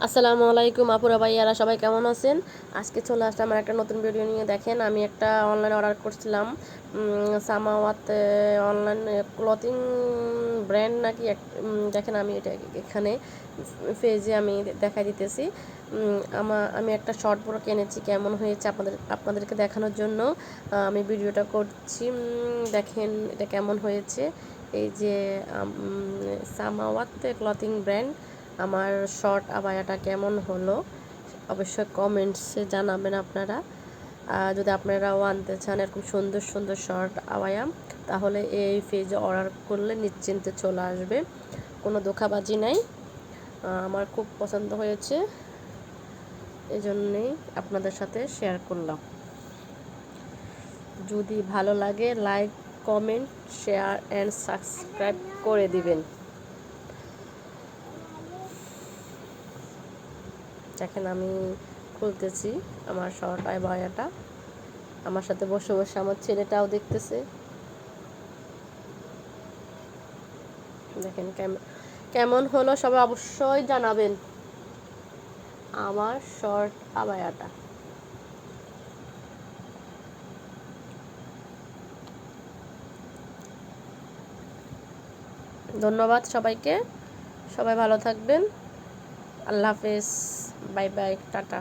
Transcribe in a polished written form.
আসসালামু আলাইকুম আপুরা ভাইয়ারা, সবাই কেমন আছেন? আজকে চলে আসলাম আমার একটা নতুন ভিডিও নিয়ে। দেখেন, আমি একটা অনলাইনে অর্ডার করছিলাম, সামাওয়াত অনলাইন ক্লথিং ব্র্যান্ড নাকি দেখেন, আমি এটা এখানে পেজে আমি দেখাই দিতেছি। আমি একটা শর্ট পুরো কিনেছি, কেমন হয়েছে আপনাদেরকে দেখানোর জন্য আমি ভিডিওটা করছি। দেখেন এটা কেমন হয়েছে। এই যে সামাওয়াত ক্লথিং ব্র্যান্ড, আমার শর্ট আবায়াটা কেমন হলো অবশ্যই কমেন্টসে জানাবেন আপনারা। যদি আপনারাও আনতে চান এরকম সুন্দর সুন্দর শর্ট আবায়া, তাহলে এই পেজে অর্ডার করলে নিশ্চিন্তে চলে আসবে, কোনো ধোঁকাবাজি নাই। আমার খুব পছন্দ হয়েছে, এই জন্যেই আপনাদের সাথে শেয়ার করলাম। যদি ভালো লাগে like, comment, share and subscribe করে দিবেন। দেখেন আমি খুলতেছি আমার শর্ট আবায়াটা, আমার সাথে বসে বসে আমার ছেলেটাও দেখতেছে। দেখেন কেমন হলো সবাই অবশ্যই জানাবেন আমার শর্ট আবায়াটা। ধন্যবাদ সবাইকে, সবাই ভালো থাকবেন। আল্লাহ হাফেজ, বাই বাই, টাটা।